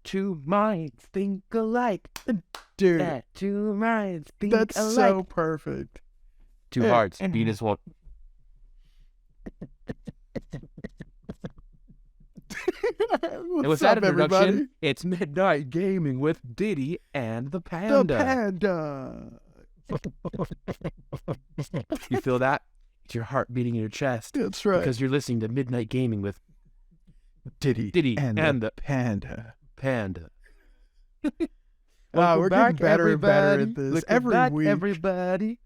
two minds think alike. Dude, That two minds think that's alike. so perfect. Two hearts beat as one. What's With up, that introduction, everybody? it's Midnight Gaming with Diddy and the Panda. The Panda. You feel that? It's your heart beating in your chest. That's right. Because you're listening to Midnight Gaming with Diddy and the Panda. Panda. Wow, we're getting better and better everybody. at this Welcome every back, week. everybody.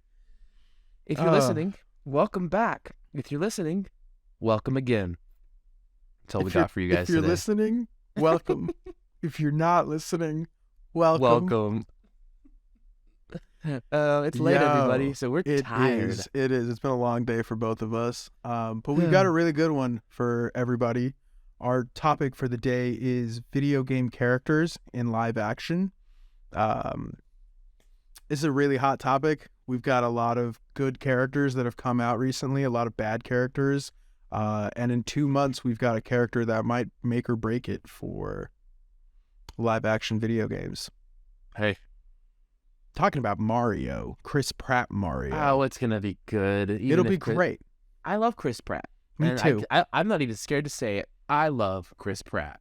If you're listening, welcome back. If you're listening, welcome again. That's all we got for you guys If you're today. listening, welcome. If you're not listening, welcome. Welcome. It's late, everybody, so we're tired. It is. It's been a long day for both of us. But we've got a really good one for everybody. Our topic for the day is video game characters in live action. This is a really hot topic. We've got a lot of good characters that have come out recently, a lot of bad characters. And in 2 months, we've got a character that might make or break it for live action video games. Hey. Talking about Mario, Chris Pratt Mario. Oh, it's going to be good. It'll be great. I love Chris Pratt. Me too. I'm not even scared to say it. I love Chris Pratt.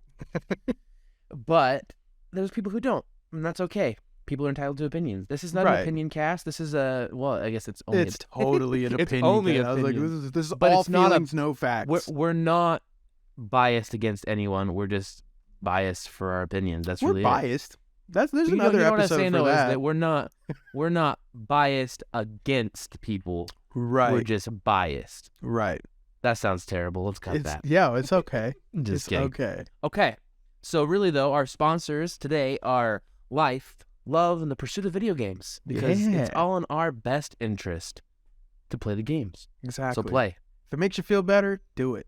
But there's people who don't, and that's okay. People are entitled to opinions. This is not an opinion cast. This is I guess it's only... It's totally an opinion. It's only cast. I was like, opinion. this is But all it's not feelings, no facts. We're not biased against anyone. We're just biased for our opinions. That's We're really biased. There's You know another what I'm episode saying, for though, is that. that we're not biased against people. Right. We're just biased. Right. That sounds terrible. Let's cut that. Yeah, it's okay. Just kidding. Okay. Okay. So really, though, our sponsors today are Life, Love, and the Pursuit of Video Games. Because it's all in our best interest to play the games. Exactly. So play. If it makes you feel better, do it.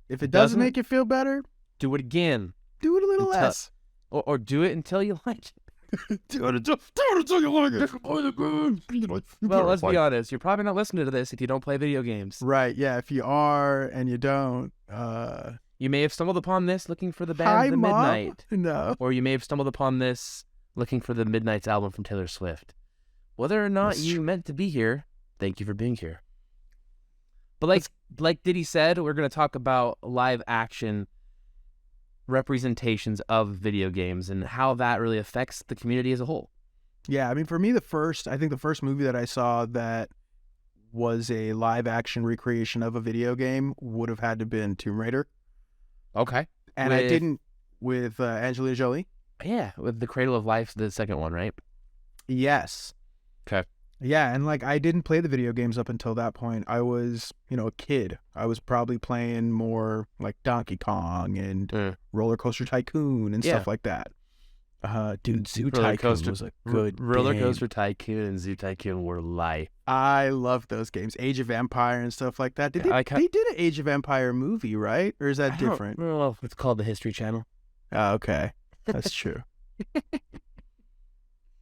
If it doesn't make you feel better, do it again. do it a little less. Or do it until you like it. Do it until you like it. Well, let's be honest. You're probably not listening to this if you don't play video games. Right, yeah. If you are and you don't, You may have stumbled upon this looking for the band hi, The Mom. Midnight. No. Or you may have stumbled upon this looking for the Midnight's album from Taylor Swift. Whether or not That's you meant to be here, thank you for being here. But like Diddy said, we're going to talk about live action representations of video games and how that really affects the community as a whole. Yeah, I mean, for me, I think the first movie that I saw that was a live action recreation of a video game would have had to been Tomb Raider. Okay. And I didn't with Angelina Jolie. Yeah, with The Cradle of Life, the second one, right? Yes. Okay. Yeah, and I didn't play the video games up until that point. I was, a kid. I was probably playing more like Donkey Kong and Roller Coaster Tycoon and stuff like that. Dude, Zoo Tycoon was a good Roller game. Coaster Tycoon and Zoo Tycoon were life. I love those games. Age of Empire and stuff like that. They did an Age of Empire movie, right? Or is that different? Well, it's called the History Channel. Oh, okay. That's true.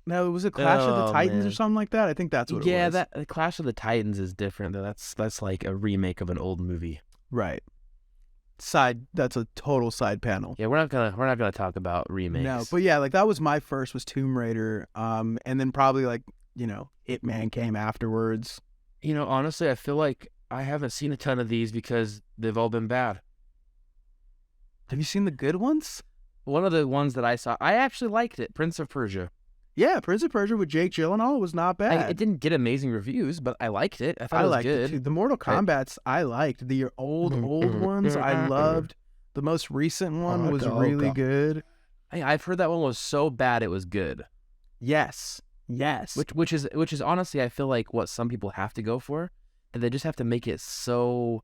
No, was it Clash of the Titans or something like that? I think that's what it was. Yeah, the Clash of the Titans is different. That's like a remake of an old movie. Right. That's a total side panel. Yeah, we're not gonna talk about remakes. No, but yeah, that was my first was Tomb Raider. And then probably Hitman came afterwards. Honestly, I feel like I haven't seen a ton of these because they've all been bad. Have you seen the good ones? One of the ones that I saw, I actually liked it, Prince of Persia. Yeah, Prince of Persia with Jake Gyllenhaal was not bad. It didn't get amazing reviews, but I liked it. I thought it was liked good. It too. The Mortal Kombats I liked. The old ones I loved. The most recent one was really good. Hey, I've heard that one was so bad it was good. Yes. Which is honestly, I feel like what some people have to go for, and they just have to make it so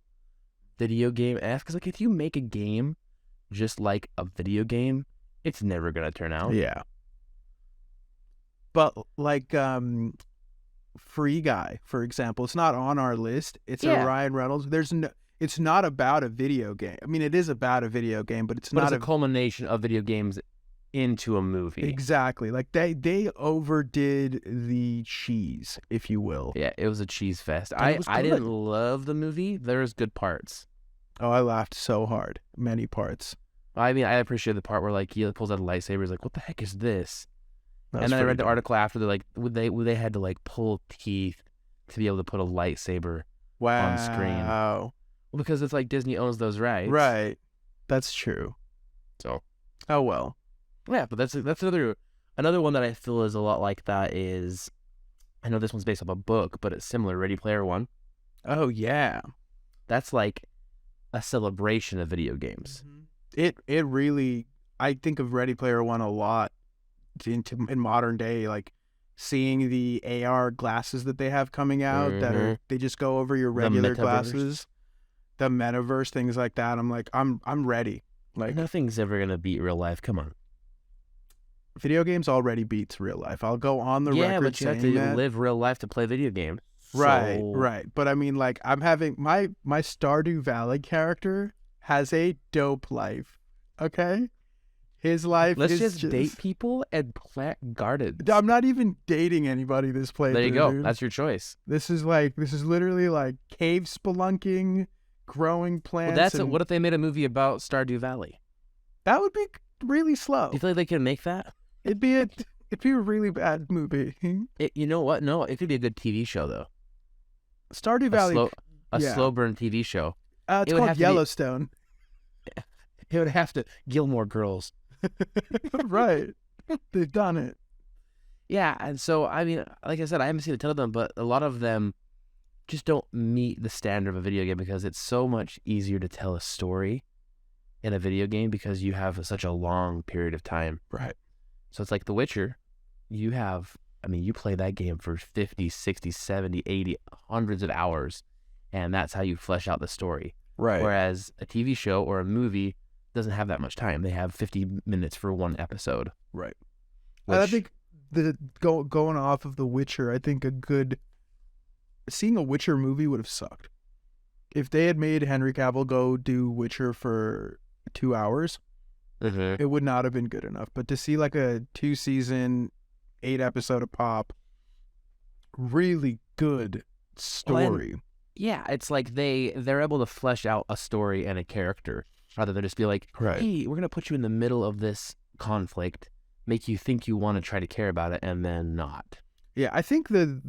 video game-esque. Because if you make a game just like a video game, it's never gonna turn out. Yeah. But Free Guy, for example, it's not on our list. It's a Ryan Reynolds. It's not about a video game. I mean, it is about a video game, but it's not a culmination of video games into a movie. Exactly. They overdid the cheese, if you will. Yeah, it was a cheese fest. I didn't love the movie. There was good parts. Oh, I laughed so hard. Many parts. I mean, I appreciate the part where like he pulls out a lightsaber. He's like, "What the heck is this?" That's And then I read pretty the dope. article after. They're like, would they had to like pull teeth to be able to put a lightsaber on screen? Wow. Well, because it's like Disney owns those rights. Right. That's true. So Oh well. yeah, but that's another one that I feel is a lot like that is, I know this one's based off a book, but it's similar. Ready Player One. Oh yeah. That's like a celebration of video games. It really, I think of Ready Player One a lot in modern day, like seeing the AR glasses that they have coming out that are, they just go over your regular glasses, the metaverse, things like that. I'm like, I'm ready. Like Nothing's ever gonna beat real life. Come on. video games already beats real life. I'll go on the Yeah, record but you have saying to that. live real life to play video games. Right, So- right. But I mean, like, I'm having my Stardew Valley character has a dope life. Okay, his life Let's is just date people and plant gardens. I'm not even dating anybody this playthrough. There you go. Dude. That's your choice. This is literally like cave spelunking, growing plants. Well, that's and what if they made a movie about Stardew Valley? that would be really slow. Do you feel like they could make that? It'd be a really bad movie. You know what? No, it could be a good TV show though. Stardew Valley. A yeah. slow burn TV show. It's it would have called to be- Yellowstone. It would have to Gilmore Girls. Right. They've done it. Yeah, and so I mean, like I said, I haven't seen a ton of them, but a lot of them just don't meet the standard of a video game because it's so much easier to tell a story in a video game because you have such a long period of time. Right. So it's like The Witcher. You play that game for 50, 60, 70, 80, hundreds of hours, and that's how you flesh out the story. Right. Whereas a TV show or a movie doesn't have that much time. They have 50 minutes for one episode. Right. Which, I think going off of The Witcher, I think seeing a Witcher movie would have sucked. If they had made Henry Cavill go do Witcher for 2 hours, it would not have been good enough. But to see like a 2-season, 8-episode a pop, really good story. yeah, it's like they're able to flesh out a story and a character rather than just be like, Right. hey, we're going to put you in the middle of this conflict, make you think you want to try to care about it, and then not. Yeah, I think the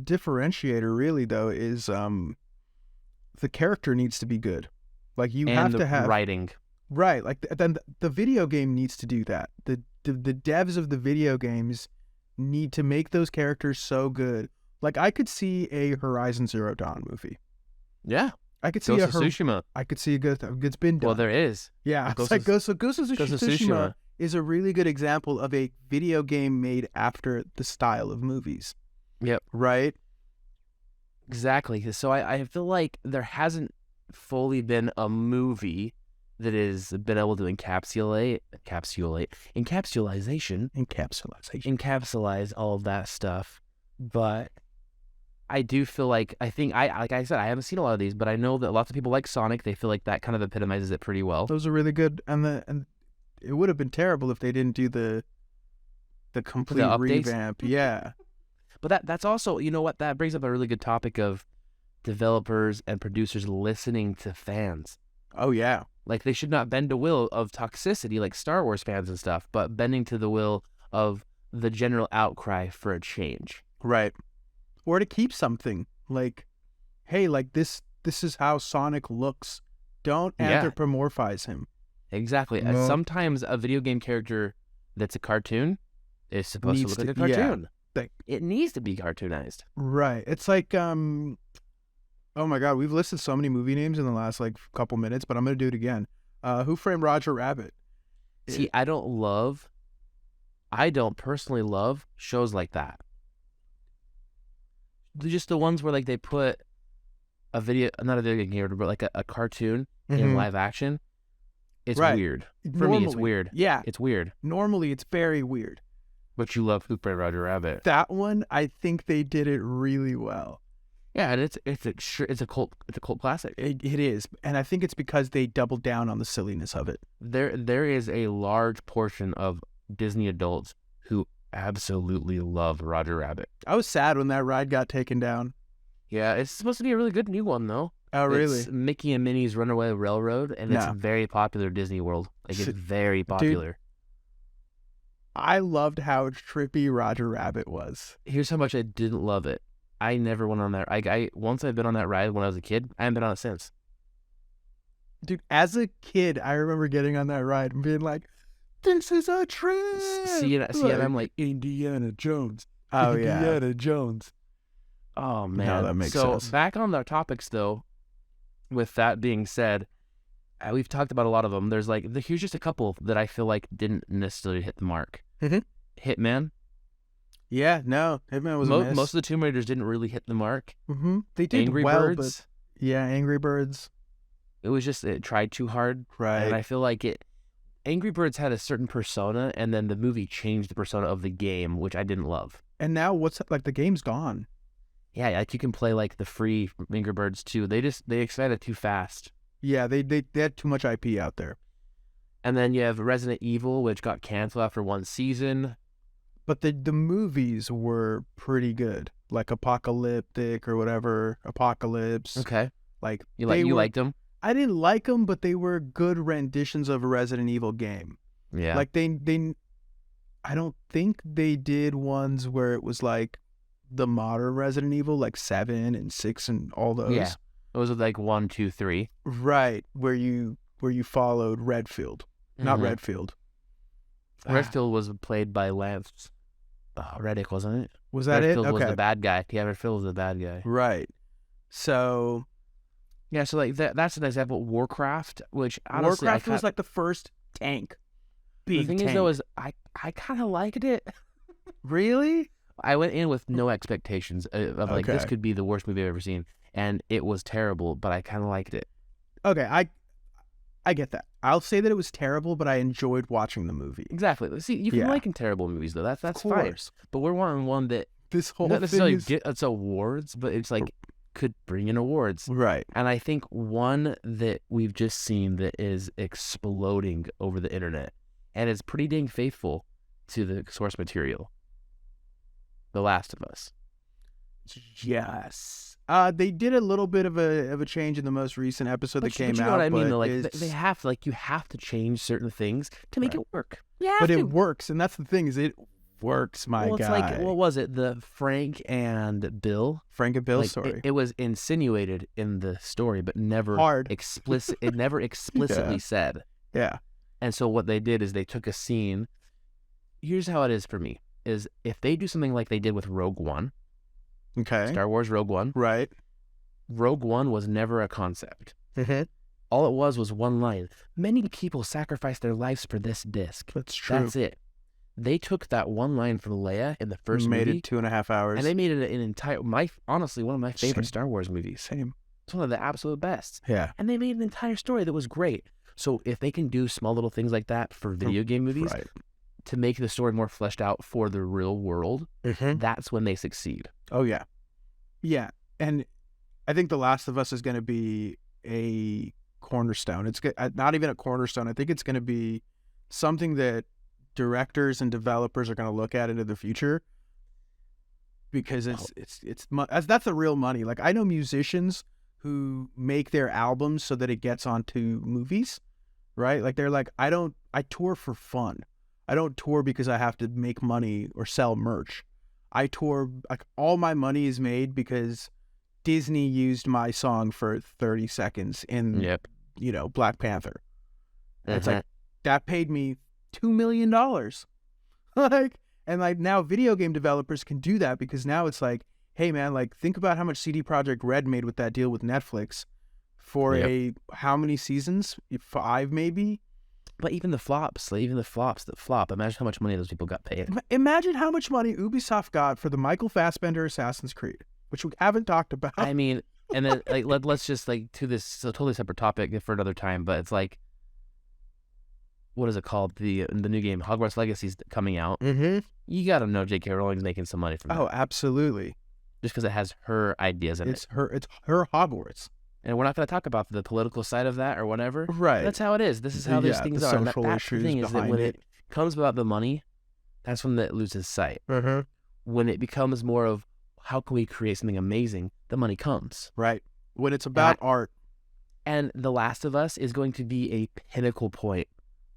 differentiator really though is the character needs to be good. Like you have to have writing. Right, like then the video game needs to do that. The devs of the video games need to make those characters so good. Like I could see a Horizon Zero Dawn movie. Yeah. I could see Ghost of Tsushima. I could see it's been done. Well, there is. Yeah, Ghost it's like of- Ghost of Tsushima is a really good example of a video game made after the style of movies. Yep. Right? Exactly. So I feel like there hasn't fully been a movie that has been able to encapsulate, encapsulize all of that stuff. But I do feel like, like I said, I haven't seen a lot of these, but I know that lots of people like Sonic. They feel like that kind of epitomizes it pretty well. Those are really good, and it would have been terrible if they didn't do the complete updates? revamp. Yeah. But that's also, you know what, that brings up a really good topic of developers and producers listening to fans. Oh yeah. Like they should not bend the will of toxicity like Star Wars fans and stuff, but bending to the will of the general outcry for a change. Right. Or to keep something like, hey, like this is how Sonic looks. Don't Yeah. anthropomorphize him. Exactly. No. Sometimes a video game character that's a cartoon is supposed Needs to look to- like a yeah. cartoon. It needs to be cartoonized. Right. It's like oh my god, we've listed so many movie names in the last like couple minutes, but I'm gonna do it again. Who Framed Roger Rabbit? See, I don't personally love shows like that. They're just the ones where like they put not a video game character, but like a cartoon in Mhm. live action. It's Right. weird. For me, it's Normally- weird. Yeah. It's weird. Normally it's very weird. But you love Who Framed Roger Rabbit. That one, I think they did it really well. Yeah, and it's a cult classic. It is, and I think it's because they doubled down on the silliness of it. There is a large portion of Disney adults who absolutely love Roger Rabbit. I was sad when that ride got taken down. Yeah, it's supposed to be a really good new one though. Oh, really? It's Mickey and Minnie's Runaway Railroad, and it's No. very popular at Disney World. Like, it's very popular. I loved how trippy Roger Rabbit was. Here's how much I didn't love it. I never went on that. Once I've been on that ride when I was a kid, I haven't been on it since. Dude, as a kid, I remember getting on that ride and being like, "This is a trip." See, and I'm like, Indiana Jones. Oh, yeah. Indiana Jones. Oh, man. No, that makes sense. So, back on the topics, though, with that being said, we've talked about a lot of them. There's here's just a couple that I feel like didn't necessarily hit the mark. Mm-hmm. Hitman. Yeah, no, Hitman was a miss. Most of the Tomb Raiders didn't really hit the mark. Mm-hmm. They did Angry well, Birds. but yeah, Angry Birds. It was just, it tried too hard. Right. And I feel like Angry Birds had a certain persona, and then the movie changed the persona of the game, which I didn't love. And now the game's gone. Yeah, like you can play like the free Angry Birds too. They expanded too fast. Yeah, they had too much IP out there. And then you have Resident Evil, which got canceled after one season. But the movies were pretty good, like Apocalyptic or whatever, Apocalypse. Okay. Like You liked them? I didn't like them, but they were good renditions of a Resident Evil game. Yeah. Like they I don't think they did ones where it was like the modern Resident Evil, like 7 and 6 and all those. Yeah. Those are like 1, 2, 3. Right, where you followed Redfield, not Redfield. Redfield was played by Lance Reddick, wasn't it? Was that Redfield it? was Okay. the bad guy. Yeah, Redfield was the bad guy. Right. So Yeah, so like that's an example. Warcraft, which honestly, Warcraft was like the first tank. the Big thing tank. is though is I kind of liked it. Really? I went in with no expectations of like this Okay. could be the worst movie I've ever seen, and it was terrible. But I kind of liked it. Okay, I get that. I'll say that it was terrible, but I enjoyed watching the movie. Exactly. See, you can Yeah. like in terrible movies though. That's Of fine. course. But we're wanting one that This whole not thing necessarily is get its awards, but it's like could bring in awards. right. And I think one that we've just seen that is exploding over the internet and is pretty dang faithful to the source material. The Last of Us. Yes. They did a little bit of a change in the most recent episode that came but you know out. what I mean? but Though, like it's- they have to, like you have to change certain things to make Right. it work. Yeah, but it works, and that's the thing is it works, my well, it's guy. like what was it? The Frank and Bill. Frank and Bill Like, story. It was insinuated in the story, but never Hard. explicit. It never explicitly Yeah. said. Yeah. And so what they did is they took a scene. Here's how it is for me: is if they do something like they did with Rogue One, Okay. Star Wars Rogue One. Right. Rogue One was never a concept. Mm-hmm. All it was one line. Many people sacrificed their lives for this disc. That's true. That's it. They took that one line from Leia in the first made movie, it 2.5 hours. and they made it an entire. Honestly, one of my favorite Same. Star Wars movies. Same. It's one of the absolute best. Yeah. And they made an entire story that was great. So if they can do small little things like that for video game movies Right. to make the story more fleshed out for the real world, that's when they succeed. Oh yeah. Yeah, and I think The Last of Us is going to be a cornerstone. It's not even a cornerstone. I think it's going to be something that directors and developers are going to look at into the future because that's the real money. Like I know musicians who make their albums so that it gets onto movies, right? Like they're like, I tour for fun. I don't tour because I have to make money or sell merch. I tour, like all my money is made because Disney used my song for 30 seconds in, Black Panther. And it's like, that paid me $2 million. Like now video game developers can do that because now it's like, hey man, like think about how much CD Projekt Red made with that deal with Netflix for how many seasons? 5 maybe? But even the flops that flop, imagine how much money those people got paid. Imagine how much money Ubisoft got for the Michael Fassbender Assassin's Creed, which we haven't talked about. I mean, and then like let's just like to this, so totally separate topic for another time, but it's like, what is it called? The new game, Hogwarts Legacy's coming out. Mm-hmm. You gotta know J.K. Rowling's making some money from that. Oh, absolutely. Just because it has her ideas in it. It's her Hogwarts. And we're not going to talk about the political side of that or whatever. Right. That's how it is. This is how these things the are. And social that's the issues thing is that behind when it. it comes about the money, that's when it loses sight. Mm-hmm. When it becomes more of how can we create something amazing, the money comes. Right. when it's about art. And The Last of Us is going to be a pinnacle point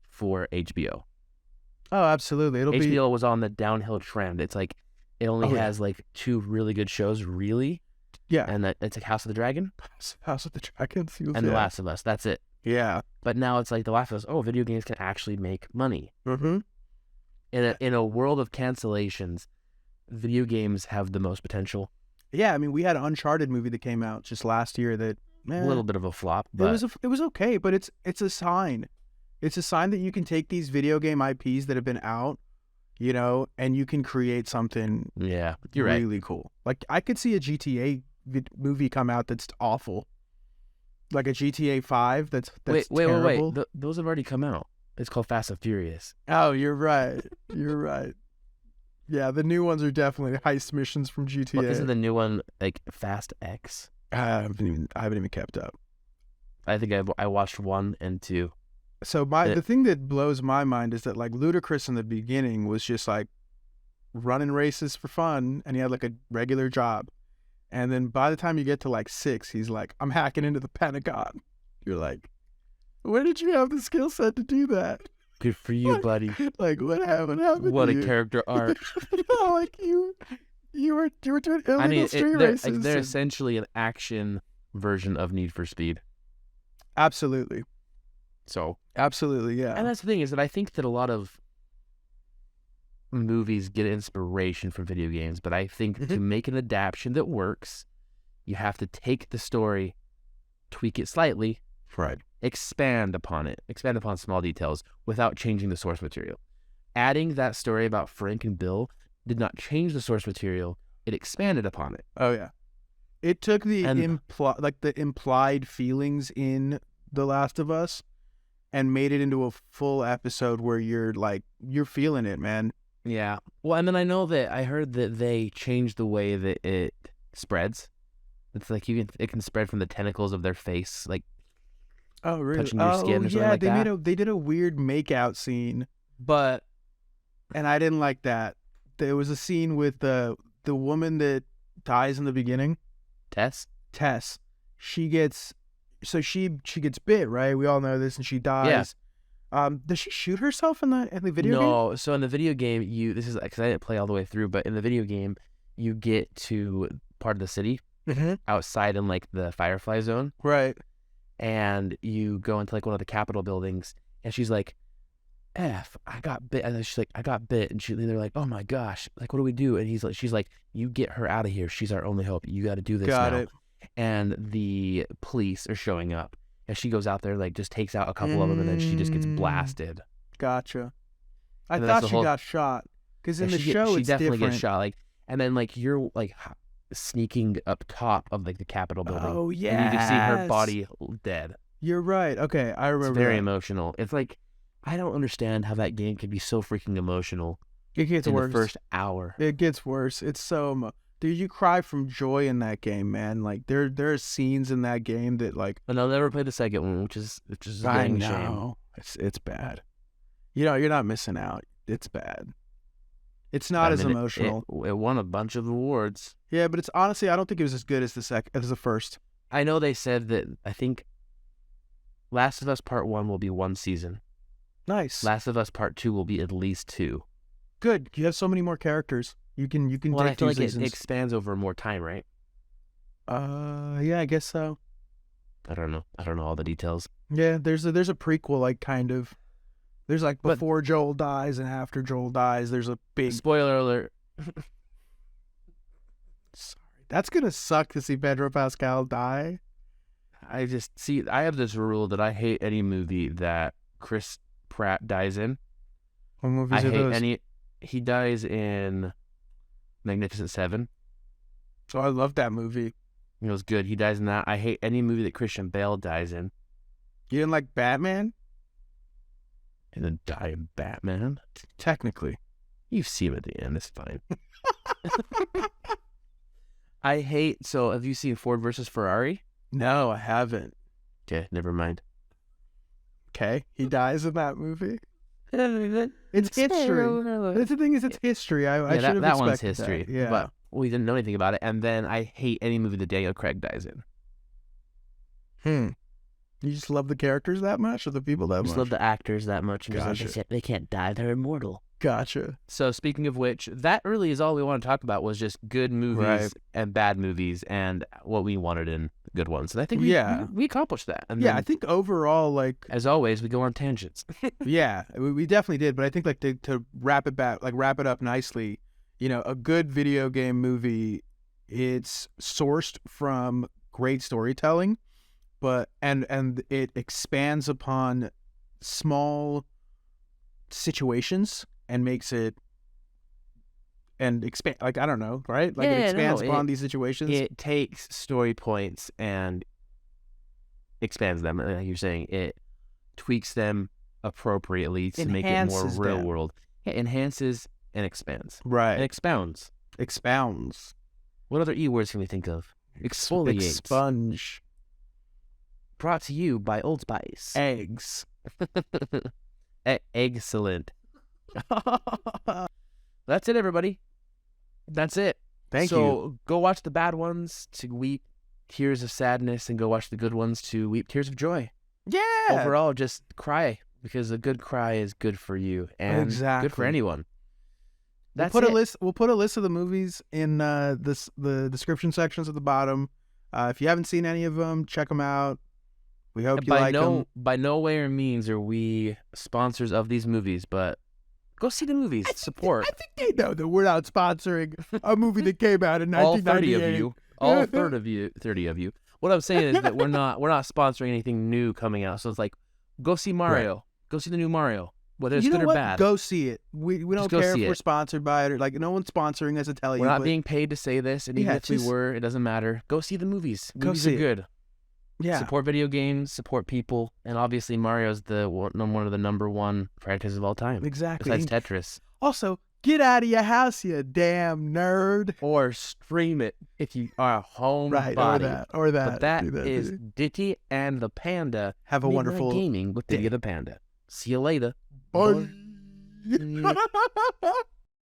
for HBO. Oh, absolutely. HBO was on the downhill trend. It's like it only has yeah. like 2 really good shows, really. Yeah. And it's like House of the Dragon House of the Dragon and The Last of Us. That's it. Yeah. But now it's like The Last of Us. Oh, video games can actually make money. Mm-hmm. In a world of cancellations, video games have the most potential. Yeah, I mean, we had an Uncharted movie that came out just last year that A little bit of a flop, but it was okay, but it's a sign. It's a sign that you can take these video game IPs that have been out, you know, and you can create something you're right. really cool. Like I could see a GTA movie come out that's awful. Like a GTA 5 that's terrible. Wait. Those have already come out. It's called Fast and Furious. Oh, you're right. You're right. Yeah, the new ones are definitely heist missions from GTA. Well, isn't the new one like Fast X? I haven't even kept up. I think I watched 1 and 2. So the thing that blows my mind is that like Ludacris in the beginning was just like running races for fun, and he had like a regular job. And then by the time you get to like 6, he's like, I'm hacking into the Pentagon. You're like, where did you have the skill set to do that? Good for you, buddy. Like what happened? What a character arc. Like you were doing illegal street races. They're essentially an action version of Need for Speed. Absolutely. So absolutely, yeah. And that's the thing is that I think that a lot of movies get inspiration from video games, but I think to make an adaptation that works, you have to take the story, tweak it slightly, right, expand upon small details without changing the source material. Adding that story about Frank and Bill did not change the source material; it expanded upon it. Oh yeah, it took the implied feelings in The Last of Us and made it into a full episode where you're feeling it, man. Yeah. Well, and then I heard that they changed the way that it spreads. It's like it can spread from the tentacles of their face, like touching your skin or something like that. They did a weird makeout scene, but and I didn't like that. There was a scene with the woman that dies in the beginning. Tess. She gets bit, right? We all know this, and she dies. Yeah. Does she shoot herself in the video game? No. So in the video game, this is because I didn't play all the way through, but in the video game, you get to part of the city outside in like the Firefly Zone, right? And you go into like one of the Capitol buildings, and she's like, "F, I got bit," and then she's like, "I got bit," and they're like, "Oh my gosh, like what do we do?" And she's like, "You get her out of here. She's our only hope. You got to do this now." Got it. And the police are showing up, and she goes out there, like, just takes out a couple of them, and then she just gets blasted. Gotcha. I thought she got shot, because in the show she it's definitely different. Gets shot, like, and then like you're like sneaking up top of like the Capitol building. Oh yeah, and you just see her body dead. You're right. Okay, I remember. It's very emotional. It's like I don't understand how that game could be so freaking emotional. It gets worse. The first hour. It gets worse. It's so. Dude, you cry from joy in that game, man. Like there are scenes in that game that like. And I'll never play the second one, which is a dang shame. It's bad. You know, you're not missing out. It's bad. It's not as emotional. It won a bunch of awards. Yeah, but it's honestly, I don't think it was as good as the first. I know they said that. I think Last of Us Part 1 will be 1 season. Nice. Last of Us Part 2 will be at least 2. Good. You have so many more characters. You can well, take I feel like seasons. It expands over more time, right? Yeah, I guess so. I don't know all the details. Yeah, there's a prequel, like kind of. There's like before Joel dies and after Joel dies. There's a big spoiler alert. Sorry, that's gonna suck to see Pedro Pascal die. I have this rule that I hate any movie that Chris Pratt dies in. What movies are those? He dies in Magnificent Seven. So I love that movie. It was good. He dies in that. I hate any movie that Christian Bale dies in. You didn't like Batman? And then die in Batman? Technically. You see him at the end. It's fine. So have you seen Ford versus Ferrari? No, I haven't. Okay, never mind. Okay, he dies in that movie? It's history. That's the thing is, it's history. I should have expected that one's history. That. Yeah. But we didn't know anything about it. And then I hate any movie that Daniel Craig dies in. You just love the characters that much, or the people that Just much? love the actors that much. And Gotcha. just like, they can't die; they're immortal. Gotcha. So speaking of which, that really is all we want to talk about was just good movies and bad movies and what we wanted in good ones. And I think we accomplished that. And I think overall, like, as always, we go on tangents. yeah, we definitely did. But I think like to wrap it up nicely, a good video game movie, it's sourced from great storytelling, but and it expands upon small situations and makes it and expand, like, I don't know, right? Like, it expands upon these situations. It takes story points and expands them. Like you're saying, it tweaks them appropriately to make it more real world. It enhances and expands. Right. And expounds. What other E words can we think of? Exfoliate. Expunge. Brought to you by Old Spice. Eggs. Excellent. That's it, everybody. That's it. Thank you. So go watch the bad ones to weep tears of sadness, and go watch the good ones to weep tears of joy. Yeah. Overall, just cry, because a good cry is good for you and good for anyone. That's we'll put a list of the movies in the description sections at the bottom. If you haven't seen any of them, check them out. We hope you like them. By no way or means are we sponsors of these movies, but go see the movies. Support. I think they know that we're not sponsoring a movie that came out in 1998. All 30 of you. What I'm saying is that we're not sponsoring anything new coming out. So it's like, go see Mario. Right. Go see the new Mario. Whether it's good or bad. Go see it. We don't care if we're sponsored by it, or like, no one's sponsoring us to tell you. We're not being paid to say this, and even if we were, it doesn't matter. Go see the movies. Movies are good. Yeah. Support video games, support people, and obviously Mario's one of the number one franchises of all time. Exactly. Besides Tetris. Also, get out of your house, you damn nerd. Or stream it if you are a homebody. Right, or that. But that is Ditty and the Panda. Have a wonderful gaming with Ditty the Panda. See you later. Bye.